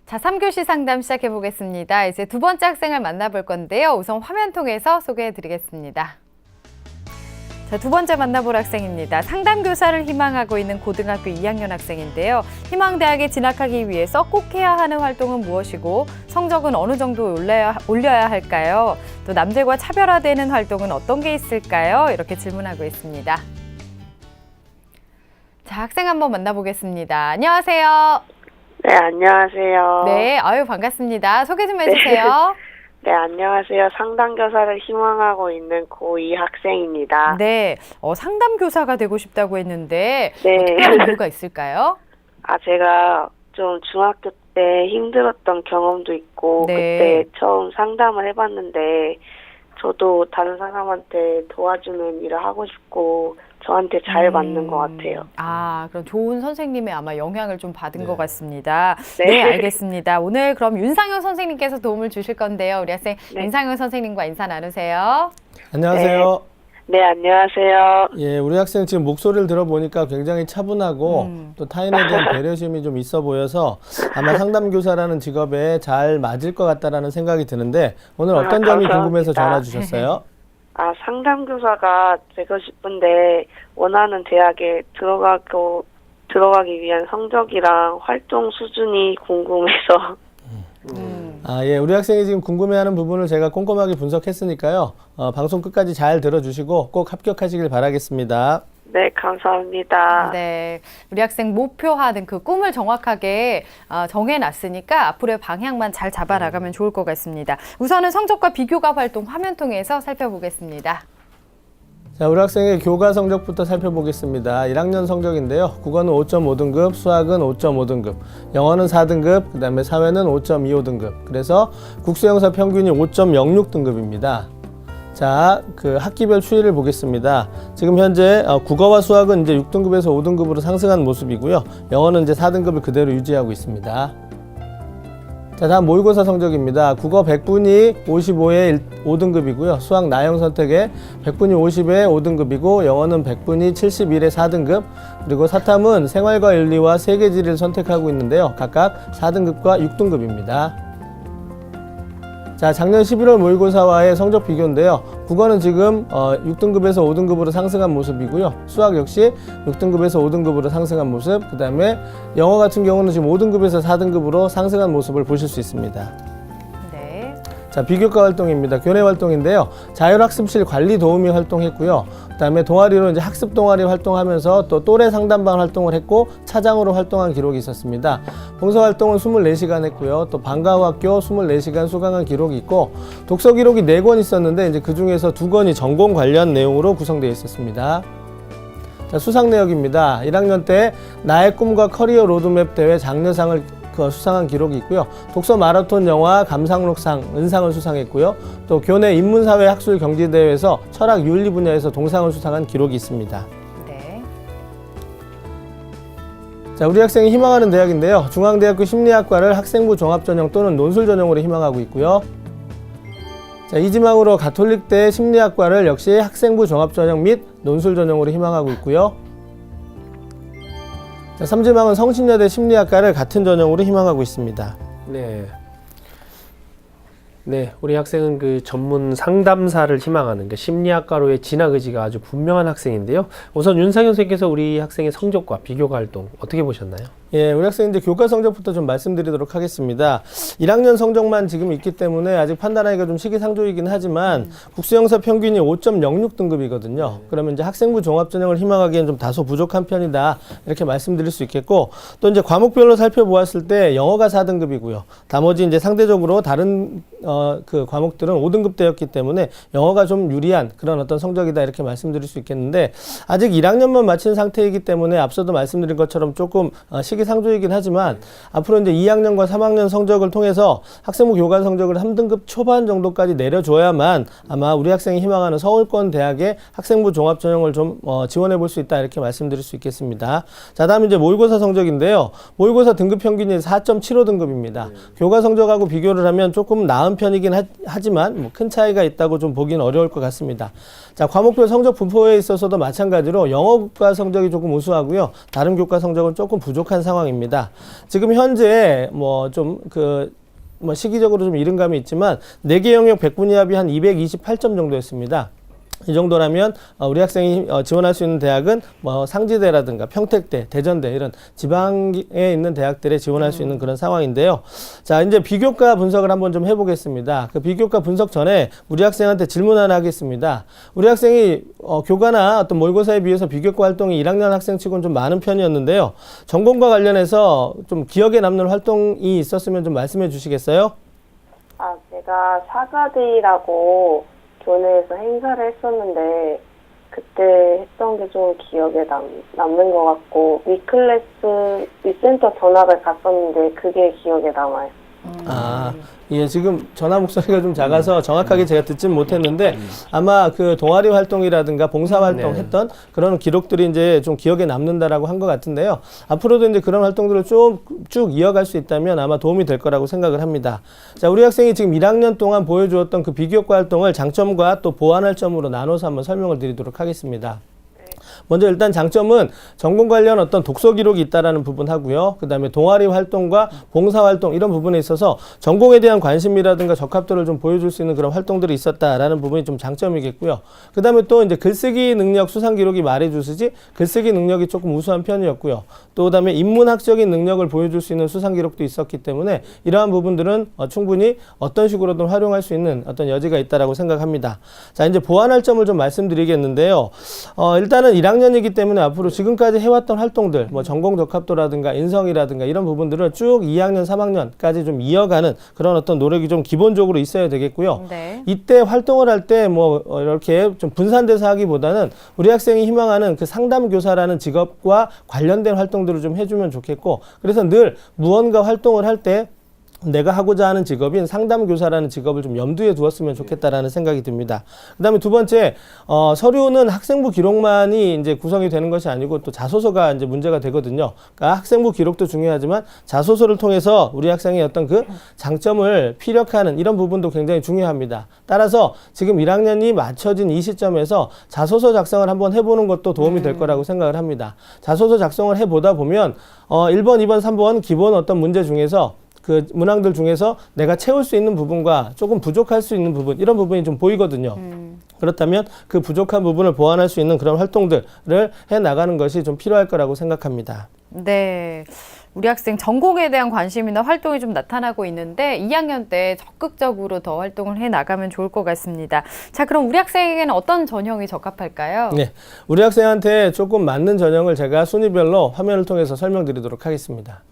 자, 3교시 상담 시작해 보겠습니다. 이제 두 번째 학생을 만나볼 건데요. 우선 화면 통해서 소개해 드리겠습니다. 자, 두 번째 만나볼 학생입니다. 상담교사를 희망하고 있는 고등학교 2학년 학생인데요. 희망대학에 진학하기 위해서 꼭 해야 하는 활동은 무엇이고 성적은 어느 정도 올려야 할까요? 또 남들과 차별화되는 활동은 어떤 게 있을까요? 이렇게 질문하고 있습니다. 자, 학생 한번 만나보겠습니다. 안녕하세요. 네, 안녕하세요. 네, 반갑습니다. 소개 좀 해주세요. 네, 안녕하세요. 상담교사를 희망하고 있는 고2 학생입니다. 네, 상담교사가 되고 싶다고 했는데 네. 특별한 이유가 있을까요? 제가 좀 중학교 때 힘들었던 경험도 있고 네. 그때 처음 상담을 해봤는데 저도 다른 사람한테 도와주는 일을 하고 싶고 저한테 잘 맞는 것 같아요. 그럼 좋은 선생님의 아마 영향을 좀 받은 네. 것 같습니다. 네. 네, 알겠습니다. 오늘 그럼 윤상현 선생님께서 도움을 주실 건데요. 우리 학생 네. 윤상현 선생님과 인사 나누세요. 안녕하세요. 네, 안녕하세요. 예, 우리 학생 지금 목소리를 들어보니까 굉장히 차분하고 또 타인에 대한 배려심이 좀 있어 보여서 아마 상담교사라는 직업에 잘 맞을 것 같다라는 생각이 드는데 오늘 어떤 점이 감사합니다. 궁금해서 전화 주셨어요? 상담교사가 되고 싶은데 원하는 대학에 들어가기 위한 성적이랑 활동 수준이 궁금해서. 예, 우리 학생이 지금 궁금해하는 부분을 제가 꼼꼼하게 분석했으니까요. 방송 끝까지 잘 들어주시고 꼭 합격하시길 바라겠습니다. 네, 감사합니다. 네, 우리 학생 목표하는 그 꿈을 정확하게 정해놨으니까 앞으로의 방향만 잘 잡아나가면 좋을 것 같습니다. 우선은 성적과 비교가 활동 화면 통해서 살펴보겠습니다. 자, 우리 학생의 교과 성적부터 살펴보겠습니다. 1학년 성적인데요. 국어는 5.5등급, 수학은 5.5등급, 영어는 4등급, 그 다음에 사회는 5.25등급. 그래서 국수영사 평균이 5.06등급입니다. 자, 그 학기별 추이를 보겠습니다. 지금 현재 국어와 수학은 이제 6등급에서 5등급으로 상승한 모습이고요. 영어는 이제 4등급을 그대로 유지하고 있습니다. 자, 다음 모의고사 성적입니다. 국어 100분이 55에 5등급이고요. 수학 나형 선택에 100분이 50에 5등급이고 영어는 100분이 71에 4등급, 그리고 사탐은 생활과 윤리와 세계지리를 선택하고 있는데요. 각각 4등급과 6등급입니다. 자, 작년 11월 모의고사와의 성적 비교인데요. 국어는 지금 6등급에서 5등급으로 상승한 모습이고요. 수학 역시 6등급에서 5등급으로 상승한 모습, 그 다음에 영어 같은 경우는 지금 5등급에서 4등급으로 상승한 모습을 보실 수 있습니다. 네. 자, 비교과 활동입니다. 교내 활동인데요. 자율학습실 관리 도우미 활동했고요. 그 다음에 동아리로 이제 학습 동아리 활동하면서 또 또래 상담반 활동을 했고 차장으로 활동한 기록이 있었습니다. 봉사 활동은 24시간 했고요. 또 방과후학교 24시간 수강한 기록이 있고 독서 기록이 4권 있었는데 이제 그 중에서 2권이 전공 관련 내용으로 구성되어 있었습니다. 자, 수상 내역입니다. 1학년 때 나의 꿈과 커리어 로드맵 대회 장려상을 수상한 기록이 있고요. 독서 마라톤 영화 감상록상 은상을 수상했고요. 또 교내 인문사회 학술 경지대회에서 철학 윤리 분야에서 동상을 수상한 기록이 있습니다. 네. 자, 우리 학생이 희망하는 대학인데요. 중앙대학교 심리학과를 학생부 종합전형 또는 논술전형으로 희망하고 있고요. 자, 이지망으로 가톨릭대 심리학과를 역시 학생부 종합전형 및 논술전형으로 희망하고 있고요. 자, 3지망은 성신여대 심리학과를 같은 전형으로 희망하고 있습니다. 네, 우리 학생은 그 전문 상담사를 희망하는 그 심리학과로의 진학 의지가 아주 분명한 학생인데요. 우선 윤상현 선생님께서 우리 학생의 성적과 비교과 활동 어떻게 보셨나요? 예, 우리 학생 이제 교과 성적부터 좀 말씀드리도록 하겠습니다. 1학년 성적만 지금 있기 때문에 아직 판단하기가 좀 시기상조이긴 하지만 국수영사 평균이 5.06등급이거든요. 그러면 이제 학생부 종합전형을 희망하기엔 좀 다소 부족한 편이다 이렇게 말씀드릴 수 있겠고, 또 이제 과목별로 살펴보았을 때 영어가 4등급이고요. 나머지 이제 상대적으로 다른 그 과목들은 5등급대였기 때문에 영어가 좀 유리한 그런 어떤 성적이다 이렇게 말씀드릴 수 있겠는데, 아직 1학년만 마친 상태이기 때문에 앞서도 말씀드린 것처럼 조금 시기상조이긴 하지만 앞으로 이제 2학년과 3학년 성적을 통해서 학생부 교과 성적을 3등급 초반 정도까지 내려줘야만 아마 우리 학생이 희망하는 서울권 대학의 학생부 종합전형을 좀 지원해 볼 수 있다 이렇게 말씀드릴 수 있겠습니다. 자, 다음 이제 모의고사 성적인데요. 모의고사 등급 평균이 4.75등급입니다. 교과 성적하고 비교를 하면 조금 나은 편이긴 하지만 뭐 큰 차이가 있다고 좀 보기는 어려울 것 같습니다. 자, 과목별 성적 분포에 있어서도 마찬가지로 영어 교과 성적이 조금 우수하고요. 다른 교과 성적은 조금 부족한 상황입니다. 지금 현재 시기적으로 좀 이른 감이 있지만 4개 영역 100분위 합이 한 228점 정도였습니다. 이 정도라면 우리 학생이 지원할 수 있는 대학은 상지대라든가 평택대, 대전대 이런 지방에 있는 대학들에 지원할 수 있는 그런 상황인데요. 자, 이제 비교과 분석을 한번 좀 해보겠습니다. 그 비교과 분석 전에 우리 학생한테 질문 하나 하겠습니다. 우리 학생이 교과나 어떤 모의고사에 비해서 비교과 활동이 1학년 학생치고는 좀 많은 편이었는데요. 전공과 관련해서 좀 기억에 남는 활동이 있었으면 좀 말씀해 주시겠어요? 제가 사과데이라고 교내에서 행사를 했었는데 그때 했던 게 좀 기억에 남는 것 같고 위센터 전학을 갔었는데 그게 기억에 남아요. 예, 지금 전화 목소리가 좀 작아서 정확하게 제가 듣지는 못했는데 아마 그 동아리 활동이라든가 봉사 활동 했던 그런 기록들이 이제 좀 기억에 남는다라고 한 것 같은데요. 앞으로도 이제 그런 활동들을 쭉 이어갈 수 있다면 아마 도움이 될 거라고 생각을 합니다. 자, 우리 학생이 지금 1학년 동안 보여주었던 그 비교과 활동을 장점과 또 보완할 점으로 나눠서 한번 설명을 드리도록 하겠습니다. 먼저 일단 장점은 전공 관련 어떤 독서 기록이 있다라는 부분 하고요. 그 다음에 동아리 활동과 봉사 활동 이런 부분에 있어서 전공에 대한 관심이라든가 적합도를 좀 보여줄 수 있는 그런 활동들이 있었다라는 부분이 좀 장점이겠고요. 그 다음에 또 이제 글쓰기 능력 수상 기록이 말해주시지 글쓰기 능력이 조금 우수한 편이었고요. 또 그다음에 인문학적인 능력을 보여줄 수 있는 수상 기록도 있었기 때문에 이러한 부분들은 충분히 어떤 식으로든 활용할 수 있는 어떤 여지가 있다라고 생각합니다. 자, 이제 보완할 점을 좀 말씀드리겠는데요. 일단은 1학년이기 때문에 앞으로 지금까지 해왔던 활동들, 전공 적합도라든가 인성이라든가 이런 부분들을 쭉 2학년, 3학년까지 좀 이어가는 그런 어떤 노력이 좀 기본적으로 있어야 되겠고요. 네. 이때 활동을 할 때 이렇게 좀 분산돼서 하기보다는 우리 학생이 희망하는 그 상담교사라는 직업과 관련된 활동들을 좀 해주면 좋겠고, 그래서 늘 무언가 활동을 할 때 내가 하고자 하는 직업인 상담교사라는 직업을 좀 염두에 두었으면 좋겠다라는 생각이 듭니다. 그 다음에 두 번째, 서류는 학생부 기록만이 이제 구성이 되는 것이 아니고 또 자소서가 이제 문제가 되거든요. 그러니까 학생부 기록도 중요하지만 자소서를 통해서 우리 학생의 어떤 그 장점을 피력하는 이런 부분도 굉장히 중요합니다. 따라서 지금 1학년이 맞춰진 이 시점에서 자소서 작성을 한번 해보는 것도 도움이 될 거라고 생각을 합니다. 자소서 작성을 해보다 보면 1번, 2번, 3번 기본 어떤 문제 중에서 그 문항들 중에서 내가 채울 수 있는 부분과 조금 부족할 수 있는 부분 이런 부분이 좀 보이거든요. 그렇다면 그 부족한 부분을 보완할 수 있는 그런 활동들을 해나가는 것이 좀 필요할 거라고 생각합니다. 네. 우리 학생 전공에 대한 관심이나 활동이 좀 나타나고 있는데 2학년 때 적극적으로 더 활동을 해나가면 좋을 것 같습니다. 자, 그럼 우리 학생에게는 어떤 전형이 적합할까요? 네, 우리 학생한테 조금 맞는 전형을 제가 순위별로 화면을 통해서 설명드리도록 하겠습니다.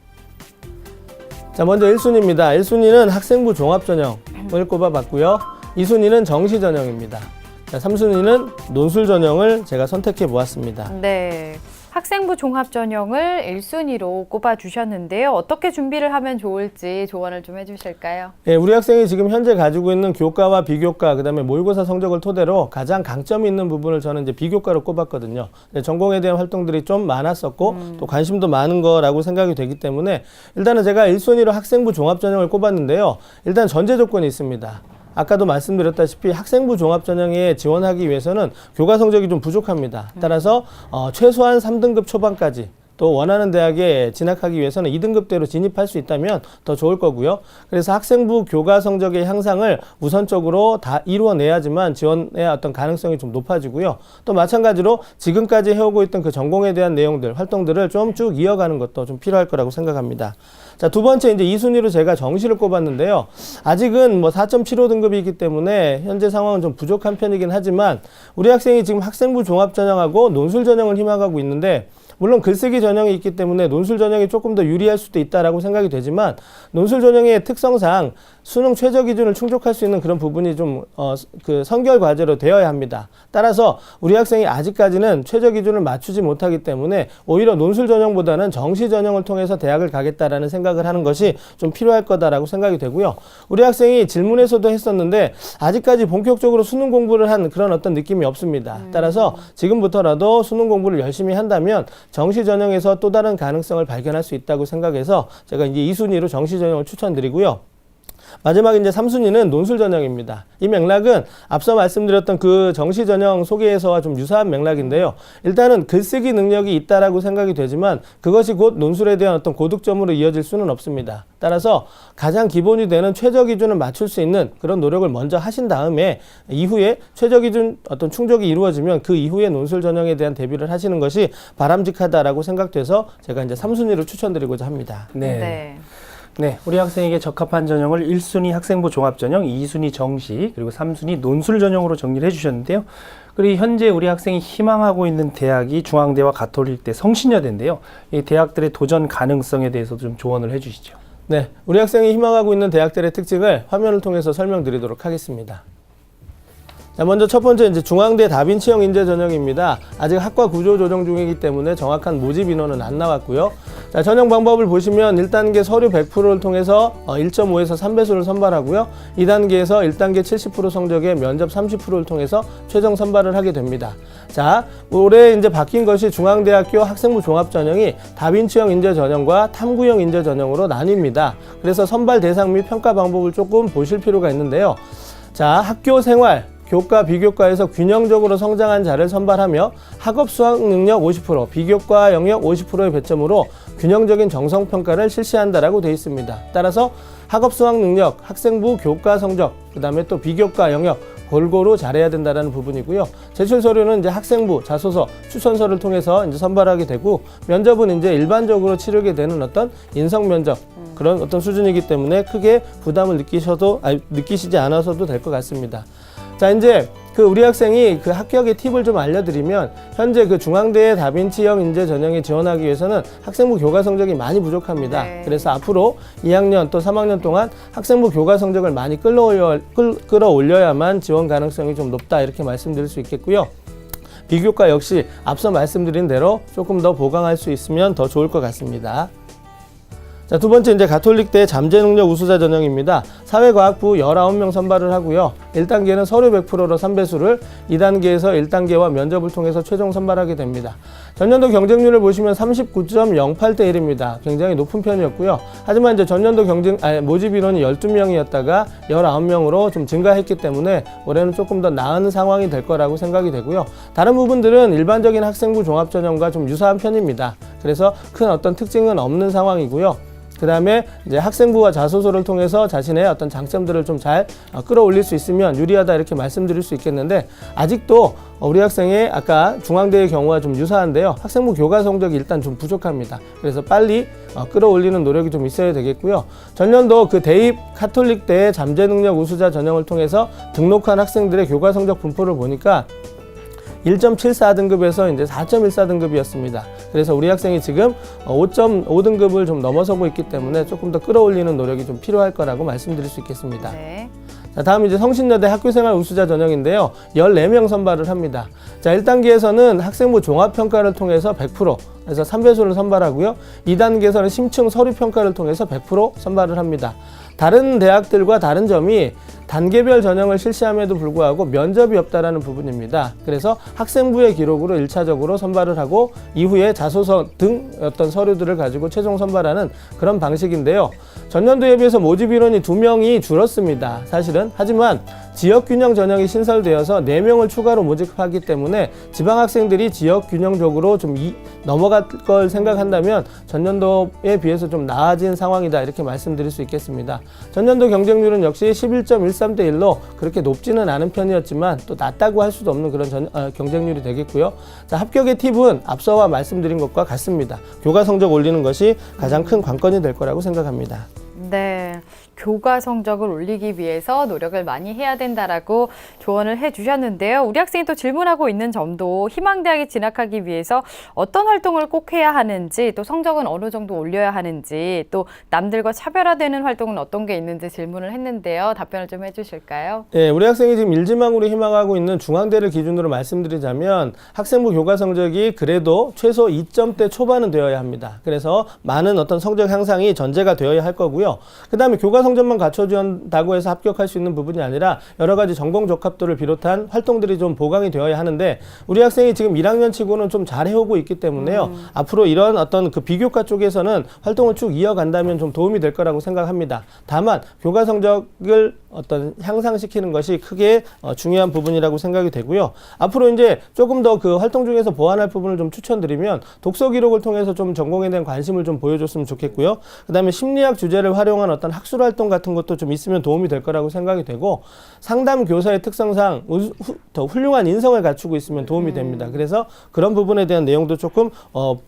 자, 먼저 1순위입니다. 1순위는 학생부 종합전형을 꼽아봤고요. 2순위는 정시전형입니다. 자, 3순위는 논술 전형을 제가 선택해 보았습니다. 네. 학생부 종합 전형을 1순위로 꼽아주셨는데요. 어떻게 준비를 하면 좋을지 조언을 좀 해주실까요? 네, 우리 학생이 지금 현재 가지고 있는 교과와 비교과, 그 다음에 모의고사 성적을 토대로 가장 강점이 있는 부분을 저는 이제 비교과로 꼽았거든요. 전공에 대한 활동들이 좀 많았었고 또 관심도 많은 거라고 생각이 되기 때문에 일단은 제가 1순위로 학생부 종합 전형을 꼽았는데요. 일단 전제 조건이 있습니다. 아까도 말씀드렸다시피 학생부 종합전형에 지원하기 위해서는 교과 성적이 좀 부족합니다. 따라서 최소한 3등급 초반까지 또 원하는 대학에 진학하기 위해서는 2등급대로 진입할 수 있다면 더 좋을 거고요. 그래서 학생부 교과 성적의 향상을 우선적으로 다 이루어내야지만 지원의 어떤 가능성이 좀 높아지고요. 또 마찬가지로 지금까지 해오고 있던 그 전공에 대한 내용들, 활동들을 좀 쭉 이어가는 것도 좀 필요할 거라고 생각합니다. 자, 두 번째 이제 2순위로 제가 정시를 꼽았는데요. 아직은 4.75등급이기 때문에 현재 상황은 좀 부족한 편이긴 하지만 우리 학생이 지금 학생부 종합전형하고 논술 전형을 희망하고 있는데 물론 글쓰기 전형이 있기 때문에 논술 전형이 조금 더 유리할 수도 있다라고 생각이 되지만 논술 전형의 특성상 수능 최저 기준을 충족할 수 있는 그런 부분이 좀 그 선결 과제로 되어야 합니다. 따라서 우리 학생이 아직까지는 최저 기준을 맞추지 못하기 때문에 오히려 논술 전형보다는 정시 전형을 통해서 대학을 가겠다라는 생각을 하는 것이 좀 필요할 거다라고 생각이 되고요. 우리 학생이 질문에서도 했었는데 아직까지 본격적으로 수능 공부를 한 그런 어떤 느낌이 없습니다. 따라서 지금부터라도 수능 공부를 열심히 한다면 정시 전형에서 또 다른 가능성을 발견할 수 있다고 생각해서 제가 이제 2순위로 정시 전형을 추천드리고요. 마지막 이제 3순위는 논술 전형입니다. 이 맥락은 앞서 말씀드렸던 그 정시 전형 소개에서와 좀 유사한 맥락인데요. 일단은 글쓰기 능력이 있다라고 생각이 되지만 그것이 곧 논술에 대한 어떤 고득점으로 이어질 수는 없습니다. 따라서 가장 기본이 되는 최저 기준을 맞출 수 있는 그런 노력을 먼저 하신 다음에 이후에 최저 기준 어떤 충족이 이루어지면 그 이후에 논술 전형에 대한 대비를 하시는 것이 바람직하다라고 생각돼서 제가 이제 3순위로 추천드리고자 합니다. 네. 네, 우리 학생에게 적합한 전형을 1순위 학생부 종합 전형, 2순위 정시, 그리고 3순위 논술 전형으로 정리를 해주셨는데요. 그리고 현재 우리 학생이 희망하고 있는 대학이 중앙대와 가톨릭대, 성신여대인데요. 이 대학들의 도전 가능성에 대해서도 좀 조언을 해주시죠. 네, 우리 학생이 희망하고 있는 대학들의 특징을 화면을 통해서 설명드리도록 하겠습니다. 자, 먼저 첫 번째 이제 중앙대 다빈치형 인재 전형입니다. 아직 학과 구조 조정 중이기 때문에 정확한 모집 인원은 안 나왔고요. 자, 전형 방법을 보시면 1단계 서류 100%를 통해서 1.5에서 3배수를 선발하고요. 2단계에서 1단계 70% 성적에 면접 30%를 통해서 최종 선발을 하게 됩니다. 자, 올해 이제 바뀐 것이 중앙대학교 학생부 종합 전형이 다빈치형 인재 전형과 탐구형 인재 전형으로 나뉩니다. 그래서 선발 대상 및 평가 방법을 조금 보실 필요가 있는데요. 자, 학교 생활 교과, 비교과에서 균형적으로 성장한 자를 선발하며 학업 수학 능력 50%, 비교과 영역 50%의 배점으로 균형적인 정성평가를 실시한다라고 되어 있습니다. 따라서 학업 수학 능력, 학생부 교과 성적, 그 다음에 또 비교과 영역 골고루 잘해야 된다는 부분이고요. 제출 서류는 이제 학생부, 자소서, 추천서를 통해서 이제 선발하게 되고 면접은 이제 일반적으로 치르게 되는 어떤 인성 면접 그런 어떤 수준이기 때문에 크게 부담을 느끼시지 않아서도 될 것 같습니다. 자, 이제 그 우리 학생이 그 합격의 팁을 좀 알려드리면 현재 그 중앙대의 다빈치형 인재 전형에 지원하기 위해서는 학생부 교과 성적이 많이 부족합니다. 네. 그래서 앞으로 2학년 또 3학년 동안 학생부 교과 성적을 많이 끌어올려야만 지원 가능성이 좀 높다 이렇게 말씀드릴 수 있겠고요. 비교과 역시 앞서 말씀드린 대로 조금 더 보강할 수 있으면 더 좋을 것 같습니다. 자, 두 번째 이제 가톨릭대 잠재능력 우수자 전형입니다. 사회과학부 19명 선발을 하고요. 1단계는 서류 100%로 3배수를, 2단계에서 1단계와 면접을 통해서 최종 선발하게 됩니다. 전년도 경쟁률을 보시면 39.08대 1입니다. 굉장히 높은 편이었고요. 하지만 이제 전년도 모집 인원이 12명이었다가 19명으로 좀 증가했기 때문에 올해는 조금 더 나은 상황이 될 거라고 생각이 되고요. 다른 부분들은 일반적인 학생부 종합 전형과 좀 유사한 편입니다. 그래서 큰 어떤 특징은 없는 상황이고요. 그 다음에 이제 학생부와 자소서를 통해서 자신의 어떤 장점들을 좀 잘 끌어올릴 수 있으면 유리하다 이렇게 말씀드릴 수 있겠는데 아직도 우리 학생의 아까 중앙대의 경우와 좀 유사한데요. 학생부 교과 성적이 일단 좀 부족합니다. 그래서 빨리 끌어올리는 노력이 좀 있어야 되겠고요. 전년도 그 대입 가톨릭대의 잠재능력 우수자 전형을 통해서 등록한 학생들의 교과 성적 분포를 보니까 1.74등급에서 이제 4.14등급이었습니다. 그래서 우리 학생이 지금 5.5등급을 좀 넘어서고 있기 때문에 조금 더 끌어올리는 노력이 좀 필요할 거라고 말씀드릴 수 있겠습니다. 네. 자, 다음 이제 성신여대 학교생활 우수자 전형인데요. 14명 선발을 합니다. 자, 1단계에서는 학생부 종합평가를 통해서 100%, 그래서 3배수를 선발하고요. 2단계에서는 심층 서류평가를 통해서 100% 선발을 합니다. 다른 대학들과 다른 점이 단계별 전형을 실시함에도 불구하고 면접이 없다라는 부분입니다. 그래서 학생부의 기록으로 1차적으로 선발을 하고 이후에 자소서 등 어떤 서류들을 가지고 최종 선발하는 그런 방식인데요. 전년도에 비해서 모집 인원이 2명이 줄었습니다. 사실은. 하지만 지역균형 전형이 신설되어서 4명을 추가로 모집하기 때문에 지방학생들이 지역균형적으로 좀 넘어갈 걸 생각한다면 전년도에 비해서 좀 나아진 상황이다 이렇게 말씀드릴 수 있겠습니다. 전년도 경쟁률은 역시 11.13대 1로 그렇게 높지는 않은 편이었지만 또 낮다고 할 수도 없는 그런 경쟁률이 되겠고요. 자, 합격의 팁은 앞서와 말씀드린 것과 같습니다. 교과 성적 올리는 것이 가장 큰 관건이 될 거라고 생각합니다. 네. 교과 성적을 올리기 위해서 노력을 많이 해야 된다라고 조언을 해주셨는데요. 우리 학생이 또 질문하고 있는 점도 희망대학에 진학하기 위해서 어떤 활동을 꼭 해야 하는지, 또 성적은 어느 정도 올려야 하는지, 또 남들과 차별화되는 활동은 어떤 게 있는지 질문을 했는데요. 답변을 좀 해주실까요? 네, 우리 학생이 지금 일지망으로 희망하고 있는 중앙대를 기준으로 말씀드리자면 학생부 교과 성적이 그래도 최소 2점대 초반은 되어야 합니다. 그래서 많은 어떤 성적 향상이 전제가 되어야 할 거고요. 그다음에 교과 성적만 갖춰준다고 해서 합격할 수 있는 부분이 아니라 여러 가지 전공 적합도를 비롯한 활동들이 좀 보강이 되어야 하는데 우리 학생이 지금 1학년 치고는 좀 잘 해오고 있기 때문에요. 앞으로 이런 어떤 그 비교과 쪽에서는 활동을 쭉 이어간다면 좀 도움이 될 거라고 생각합니다. 다만 교과 성적을 어떤 향상시키는 것이 크게 중요한 부분이라고 생각이 되고요. 앞으로 이제 조금 더 그 활동 중에서 보완할 부분을 좀 추천드리면 독서 기록을 통해서 좀 전공에 대한 관심을 좀 보여줬으면 좋겠고요. 그다음에 심리학 주제를 활용한 어떤 학술 활동 같은 것도 좀 있으면 도움이 될 거라고 생각이 되고 상담 교사의 특성상 더 훌륭한 인성을 갖추고 있으면 도움이 됩니다. 그래서 그런 부분에 대한 내용도 조금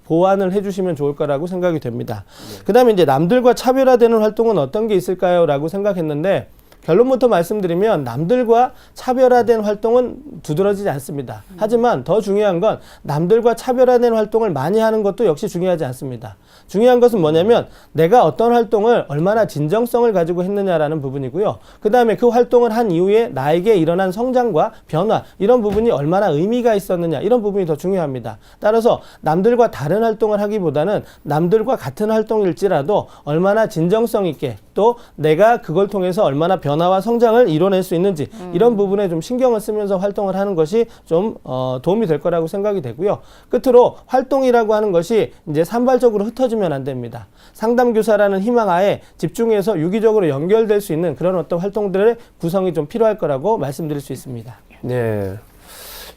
보완을 해주시면 좋을 거라고 생각이 됩니다. 그다음에 이제 남들과 차별화되는 활동은 어떤 게 있을까요?라고 생각했는데 결론부터 말씀드리면 남들과 차별화된 활동은 두드러지지 않습니다. 하지만 더 중요한 건 남들과 차별화된 활동을 많이 하는 것도 역시 중요하지 않습니다. 중요한 것은 뭐냐면 내가 어떤 활동을 얼마나 진정성을 가지고 했느냐라는 부분이고요. 그 다음에 그 활동을 한 이후에 나에게 일어난 성장과 변화 이런 부분이 얼마나 의미가 있었느냐 이런 부분이 더 중요합니다. 따라서 남들과 다른 활동을 하기보다는 남들과 같은 활동일지라도 얼마나 진정성 있게 또 내가 그걸 통해서 얼마나 변화와 성장을 이뤄낼 수 있는지 이런 부분에 좀 신경을 쓰면서 활동을 하는 것이 좀 도움이 될 거라고 생각이 되고요. 끝으로 활동이라고 하는 것이 이제 산발적으로 흩어지면 안 됩니다. 상담교사라는 희망하에 집중해서 유기적으로 연결될 수 있는 그런 어떤 활동들의 구성이 좀 필요할 거라고 말씀드릴 수 있습니다. 네.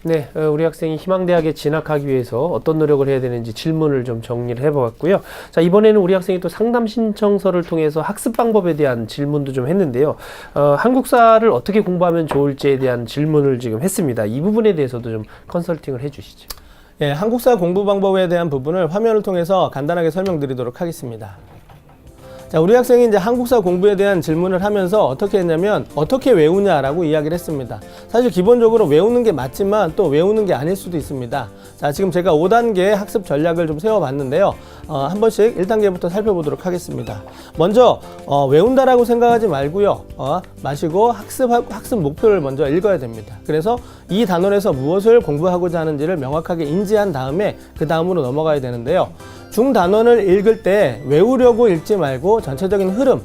네, 우리 학생이 희망대학에 진학하기 위해서 어떤 노력을 해야 되는지 질문을 좀 정리를 해보았고요. 자, 이번에는 우리 학생이 또 상담 신청서를 통해서 학습 방법에 대한 질문도 좀 했는데요. 한국사를 어떻게 공부하면 좋을지에 대한 질문을 지금 했습니다. 이 부분에 대해서도 좀 컨설팅을 해주시죠. 예, 한국사 공부 방법에 대한 부분을 화면을 통해서 간단하게 설명드리도록 하겠습니다. 자, 우리 학생이 이제 한국사 공부에 대한 질문을 하면서 어떻게 했냐면 어떻게 외우냐라고 이야기를 했습니다. 사실 기본적으로 외우는 게 맞지만 또 외우는 게 아닐 수도 있습니다. 자, 지금 제가 5단계 학습 전략을 좀 세워봤는데요. 한 번씩 1단계부터 살펴보도록 하겠습니다. 먼저 외운다라고 생각하지 말고요. 마시고 학습 목표를 먼저 읽어야 됩니다. 그래서 이 단원에서 무엇을 공부하고자 하는지를 명확하게 인지한 다음에 그 다음으로 넘어가야 되는데요. 중단원을 읽을 때 외우려고 읽지 말고 전체적인 흐름,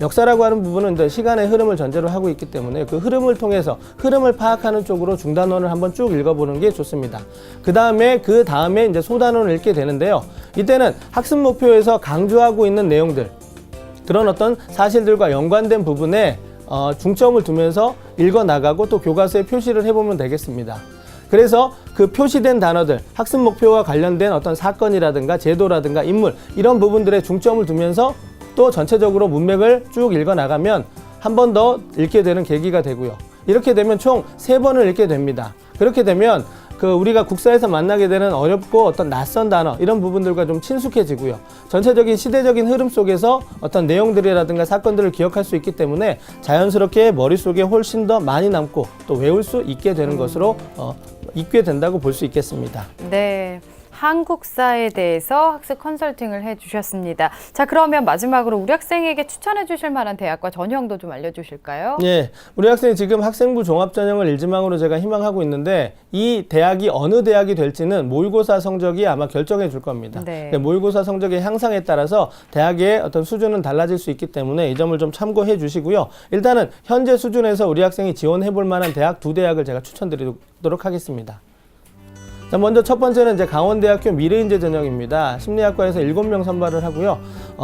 역사라고 하는 부분은 이제 시간의 흐름을 전제로 하고 있기 때문에 그 흐름을 통해서 흐름을 파악하는 쪽으로 중단원을 한번 쭉 읽어보는 게 좋습니다. 그 다음에 이제 소단원을 읽게 되는데요. 이때는 학습 목표에서 강조하고 있는 내용들, 그런 어떤 사실들과 연관된 부분에 중점을 두면서 읽어 나가고 또 교과서에 표시를 해보면 되겠습니다. 그래서 그 표시된 단어들, 학습 목표와 관련된 어떤 사건이라든가 제도라든가 인물 이런 부분들에 중점을 두면서 또 전체적으로 문맥을 쭉 읽어 나가면 한 번 더 읽게 되는 계기가 되고요. 이렇게 되면 총 3번을 읽게 됩니다. 그렇게 되면 우리가 국사에서 만나게 되는 어렵고 어떤 낯선 단어 이런 부분들과 좀 친숙해지고요. 전체적인 시대적인 흐름 속에서 어떤 내용들이라든가 사건들을 기억할 수 있기 때문에 자연스럽게 머릿속에 훨씬 더 많이 남고 또 외울 수 있게 되는 것으로 있게 된다고 볼 수 있겠습니다. 네. 한국사에 대해서 학습 컨설팅을 해주셨습니다. 자, 그러면 마지막으로 우리 학생에게 추천해 주실 만한 대학과 전형도 좀 알려주실까요? 네, 우리 학생이 지금 학생부 종합전형을 일지망으로 제가 희망하고 있는데 이 대학이 어느 대학이 될지는 모의고사 성적이 아마 결정해 줄 겁니다. 네. 모의고사 성적의 향상에 따라서 대학의 어떤 수준은 달라질 수 있기 때문에 이 점을 좀 참고해 주시고요. 일단은 현재 수준에서 우리 학생이 지원해 볼 만한 대학 2대학을 제가 추천드리도록 하겠습니다. 자, 먼저 첫 번째는 이제 강원대학교 미래인재 전형입니다. 심리학과에서 7명 선발을 하고요.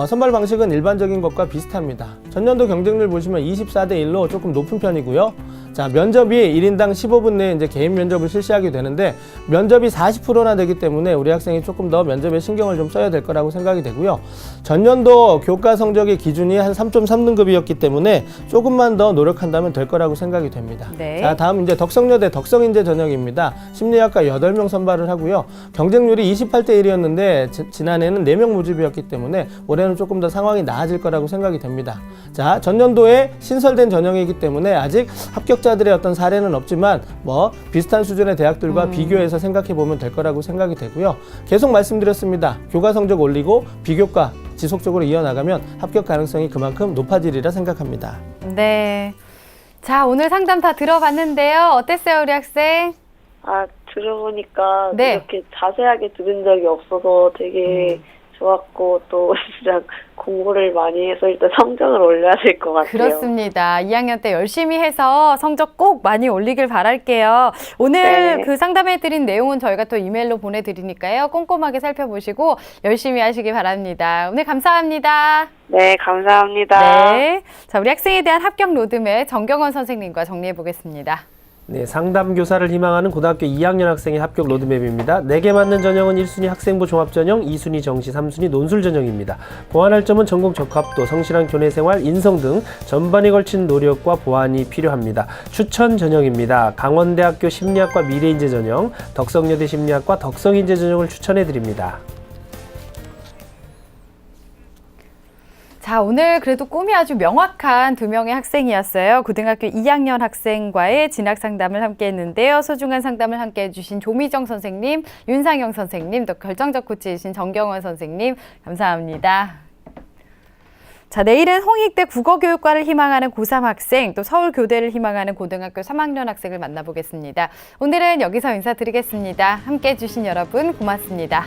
선발 방식은 일반적인 것과 비슷합니다. 전년도 경쟁률 보시면 24대 1로 조금 높은 편이고요. 자, 면접이 1인당 15분 내에 이제 개인 면접을 실시하게 되는데 면접이 40%나 되기 때문에 우리 학생이 조금 더 면접에 신경을 좀 써야 될 거라고 생각이 되고요. 전년도 교과 성적의 기준이 한 3.3등급이었기 때문에 조금만 더 노력한다면 될 거라고 생각이 됩니다. 네. 자, 다음 이제 덕성여대 덕성인재 전형입니다. 심리학과 8명 선발을 하고요. 경쟁률이 28대 1이었는데 지난해는 4명 모집이었기 때문에 올해는 조금 더 상황이 나아질 거라고 생각이 됩니다. 자, 전년도에 신설된 전형이기 때문에 아직 합격자들의 어떤 사례는 없지만 비슷한 수준의 대학들과 비교해서 생각해 보면 될 거라고 생각이 되고요. 계속 말씀드렸습니다. 교과 성적 올리고 비교과 지속적으로 이어나가면 합격 가능성이 그만큼 높아지리라 생각합니다. 네. 자, 오늘 상담 다 들어봤는데요. 어땠어요, 우리 학생? 들어보니까 네. 이렇게 자세하게 들은 적이 없어서 되게 좋았고 또 진짜 공부를 많이 해서 일단 성적을 올려야 될 것 같아요. 그렇습니다. 2학년 때 열심히 해서 성적 꼭 많이 올리길 바랄게요. 오늘 네. 그 상담해드린 내용은 저희가 또 이메일로 보내드리니까요. 꼼꼼하게 살펴보시고 열심히 하시기 바랍니다. 오늘 감사합니다. 네, 감사합니다. 네. 자, 우리 학생에 대한 합격 로드맵 정경원 선생님과 정리해 보겠습니다. 네, 상담 교사를 희망하는 고등학교 2학년 학생의 합격 로드맵입니다. 4개 맞는 전형은 1순위 학생부 종합 전형, 2순위 정시, 3순위 논술 전형입니다. 보완할 점은 전공 적합도, 성실한 교내 생활, 인성 등 전반에 걸친 노력과 보완이 필요합니다. 추천 전형입니다. 강원대학교 심리학과 미래인재 전형, 덕성여대 심리학과 덕성인재 전형을 추천해 드립니다. 자, 오늘 그래도 꿈이 아주 명확한 2명의 학생이었어요. 고등학교 2학년 학생과의 진학 상담을 함께 했는데요. 소중한 상담을 함께 해주신 조미정 선생님, 윤상영 선생님, 또 결정적 코치이신 정경원 선생님, 감사합니다. 자, 내일은 홍익대 국어교육과를 희망하는 고3 학생, 또 서울교대를 희망하는 고등학교 3학년 학생을 만나보겠습니다. 오늘은 여기서 인사드리겠습니다. 함께 해주신 여러분 고맙습니다.